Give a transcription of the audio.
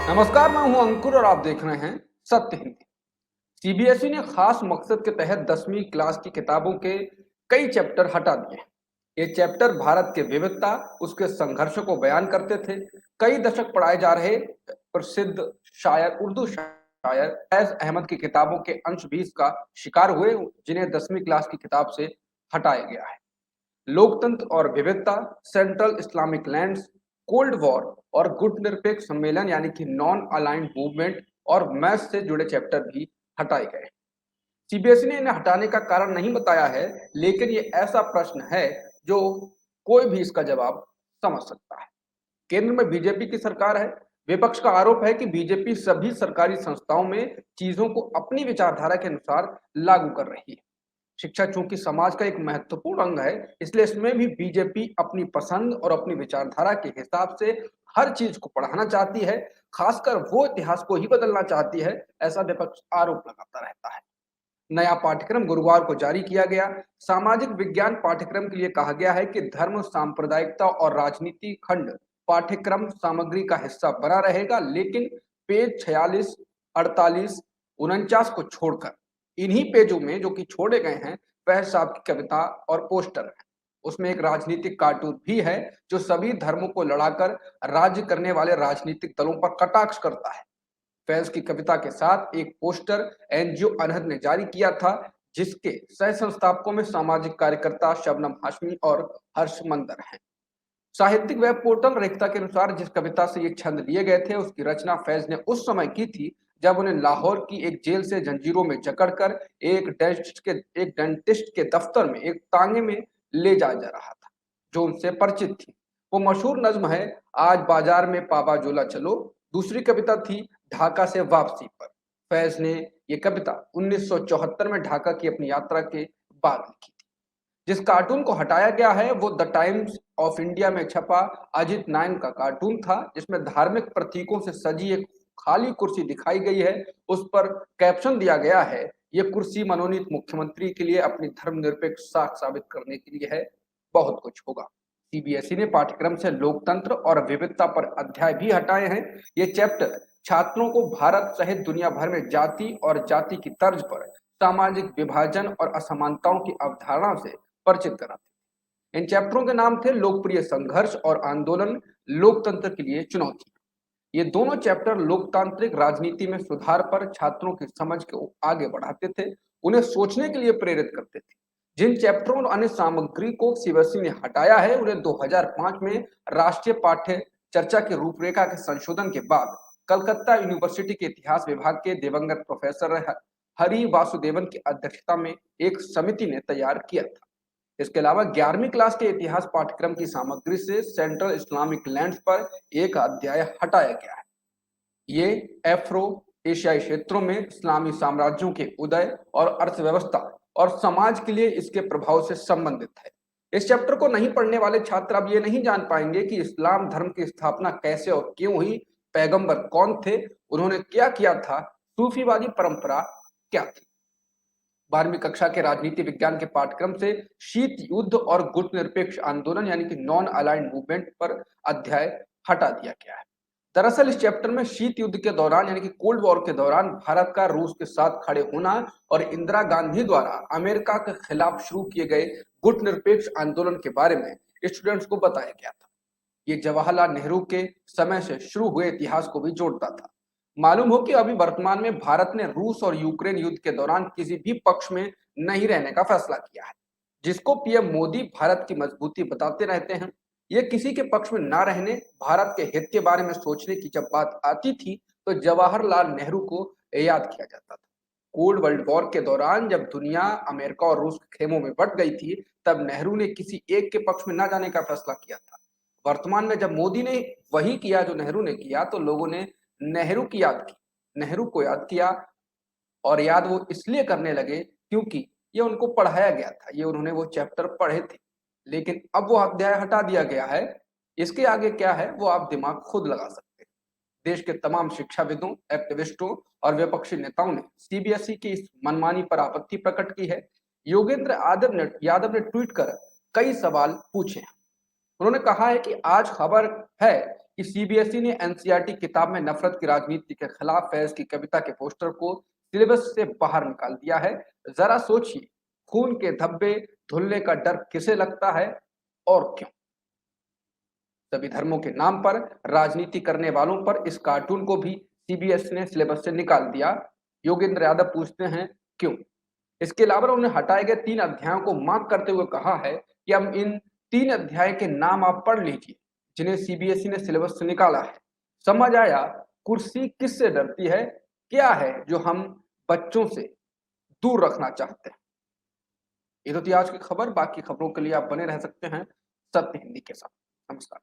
नमस्कार, मैं हूं अंकुर और आप देख रहे हैं सत्य हिंदी। सीबीएसई ने खास मकसद के तहत 10वीं क्लास की किताबों के कई चैप्टर हटा दिए हैं। ये चैप्टर भारत के विविधता, उसके संघर्षों को बयान करते थे। कई दशक पढ़ाए जा रहे प्रसिद्ध शायर, उर्दू शायर फैज अहमद की किताबों के अंश भी इसका शिकार हुए, जिन्हें 10वीं क्लास की किताब से हटाया गया है। लोकतंत्र और विविधता, central Islamic lands, cold war और गुटनिरपेक्ष सम्मेलन यानी कि नॉन अलाइंड मूवमेंट और मैथ्स से जुड़े चैप्टर भी हटाए गए। सीबीएसई ने इन्हें हटाने का कारण नहीं बताया है, लेकिन ये ऐसा प्रश्न है जो कोई भी इसका जवाब समझ सकता है। केंद्र में बीजेपी की सरकार है। विपक्ष का आरोप है कि बीजेपी सभी सरकारी संस्थाओं में चीजों को अपनी विचारधारा के अनुसार लागू कर रही है। शिक्षा चूंकि समाज का एक महत्वपूर्ण अंग है, इसलिए इसमें भी बीजेपी अपनी पसंद और अपनी विचारधारा के हिसाब से हर चीज को पढ़ाना चाहती है। खासकर वो इतिहास को ही बदलना चाहती है, ऐसा विपक्ष आरोप लगाता रहता है। नया पाठ्यक्रम गुरुवार को जारी किया गया। सामाजिक विज्ञान पाठ्यक्रम के लिए कहा गया है कि धर्म, सांप्रदायिकता और राजनीति खंड पाठ्यक्रम सामग्री का हिस्सा बना रहेगा, लेकिन पेज 46, 48, 49 को छोड़कर इन्हीं पेजों में जो कि छोड़े गए हैं, वह साहब की कविता और पोस्टर है। उसमें एक राजनीतिक कार्टून भी है जो सभी धर्मों को लड़ाकर राज्य करने वाले राजनीतिक दलों पर कटाक्ष करता है। फैज की कविता के साथ एक पोस्टर एनजीओ अनहद ने जारी किया था, जिसके सह संस्थापकों में सामाजिक कार्यकर्ता शबनम हाशमी और हर्ष मंदर हैं। साहित्यिक वेब पोर्टल रेखता के अनुसार जिस कविता से ये छंद लिए गए थे, उसकी रचना फैज ने उस समय की थी जब उन्हें लाहौर की एक जेल से जंजीरों में जकड़कर एक डेंटिस्ट के दफ्तर में एक तांगे में ले जाया जा रहा था, जो उनसे परिचित थी। वो मशहूर नज्म है, आज बाजार में पाबा जोला चलो। दूसरी कविता थी ढाका से वापसी पर। फैज ने ये कविता 1974 में ढाका की अपनी यात्रा के बाद लिखी थी। जिस कार्टून को हटाया गया है वो द टाइम्स ऑफ इंडिया में छपा अजित नाइन का कार्टून था, जिसमें धार्मिक प्रतीकों से सजी एक खाली कुर्सी दिखाई गई है। उस पर कैप्शन दिया गया है, ये कुर्सी मनोनीत मुख्यमंत्री के लिए अपनी धर्मनिरपेक्ष साख साबित करने के लिए है, बहुत कुछ होगा। सीबीएसई ने पाठ्यक्रम से लोकतंत्र और विविधता पर अध्याय भी हटाए हैं। ये चैप्टर छात्रों को भारत सहित दुनिया भर में जाति और जाति की तर्ज पर सामाजिक विभाजन और असमानताओं की अवधारणा से परिचित कराते। इन चैप्टरों के नाम थे लोकप्रिय संघर्ष और आंदोलन, लोकतंत्र के लिए चुनौती। ये दोनों चैप्टर लोकतांत्रिक राजनीति में सुधार पर छात्रों की समझ को आगे बढ़ाते थे, उन्हें सोचने के लिए प्रेरित करते थे। जिन चैप्टरों और अन्य सामग्री को सीबीएसई ने हटाया है, उन्हें 2005 में राष्ट्रीय पाठ्य चर्चा की रूपरेखा के संशोधन के बाद कलकत्ता यूनिवर्सिटी के इतिहास विभाग के दिवंगत प्रोफेसर हरि वासुदेवन की अध्यक्षता में एक समिति ने तैयार किया था। इसके अलावा 11वीं क्लास के इतिहास पाठ्यक्रम की सामग्री से सेंट्रल इस्लामिक लैंड्स पर एक अध्याय हटाया गया है। ये एफ्रो एशियाई क्षेत्रों में इस्लामी साम्राज्यों के उदय और अर्थव्यवस्था और समाज के लिए इसके प्रभाव से संबंधित है। इस चैप्टर को नहीं पढ़ने वाले छात्र अब ये नहीं जान पाएंगे कि इस्लाम धर्म की स्थापना कैसे और क्यों हुई, पैगंबर कौन थे, उन्होंने क्या किया था, सूफीवादी परंपरा क्या थी। 12वीं कक्षा के राजनीति विज्ञान के पाठ्यक्रम से शीत युद्ध और गुट निरपेक्ष आंदोलन यानी कि नॉन अलाइंड मूवमेंट पर अध्याय हटा दिया गया है। दरअसल इस चैप्टर में शीत युद्ध के दौरान यानी कि कोल्ड वॉर के दौरान भारत का रूस के साथ खड़े होना और इंदिरा गांधी द्वारा अमेरिका के खिलाफ शुरू किए गए गुट निरपेक्ष आंदोलन के बारे में स्टूडेंट्स को बताया गया था। ये जवाहरलाल नेहरू के समय से शुरू हुए इतिहास को भी जोड़ता था। मालूम हो कि अभी वर्तमान में भारत ने रूस और यूक्रेन युद्ध के दौरान किसी भी पक्ष में नहीं रहने का फैसला किया है, जिसको पीएम मोदी भारत की मजबूती बताते रहते हैं। ये किसी के पक्ष में ना रहने, भारत के हित के बारे में सोचने की जब बात आती थी तो जवाहरलाल नेहरू को याद किया जाता था। कोल्ड वर्ल्ड वॉर के दौरान जब दुनिया अमेरिका और रूस के खेमों में बट गई थी, तब नेहरू ने किसी एक के पक्ष में ना जाने का फैसला किया था। वर्तमान में जब मोदी ने वही किया जो नेहरू ने किया, तो लोगों ने नेहरू की याद की, नेहरू को याद किया, और याद वो इसलिए करने लगे क्योंकि ये उनको पढ़ाया गया था, ये उन्होंने वो चैप्टर पढ़े थे। लेकिन अब वो अध्याय हटा दिया गया है। इसके आगे क्या है वो आप दिमाग खुद लगा सकते हैं। देश के तमाम शिक्षाविदों, एक्टिविस्टों और विपक्षी नेताओं ने सीबीएसई की इस मनमानी पर आपत्ति प्रकट की है। योगेंद्र यादव ने ट्वीट कर कई सवाल पूछे हैं। उन्होंने कहा है कि आज खबर है कि सीबीएसई ने एनसीईआरटी किताब में नफरत की राजनीति के खिलाफ फैज की कविता के पोस्टर को सिलेबस से बाहर निकाल दिया है। जरा सोचिए, खून के धब्बे धुलने का डर किसे लगता है और क्यों? सभी धर्मों के नाम पर राजनीति करने वालों पर इस कार्टून को भी सीबीएसई ने सिलेबस से निकाल दिया। योगेंद्र यादव पूछते हैं क्यों? इसके अलावा उन्होंने हटाए गए 3 अध्यायों को मार्क करते हुए कहा है कि अब इन 3 अध्याय के नाम आप पढ़ लीजिए जिन्हें सीबीएसई ने सिलेबस से निकाला है। समझ आया कुर्सी किससे डरती है, क्या है जो हम बच्चों से दूर रखना चाहते हैं। ये तो थी आज की खबर। बाकी खबरों के लिए आप बने रह सकते हैं सत्य हिंदी के साथ। नमस्कार।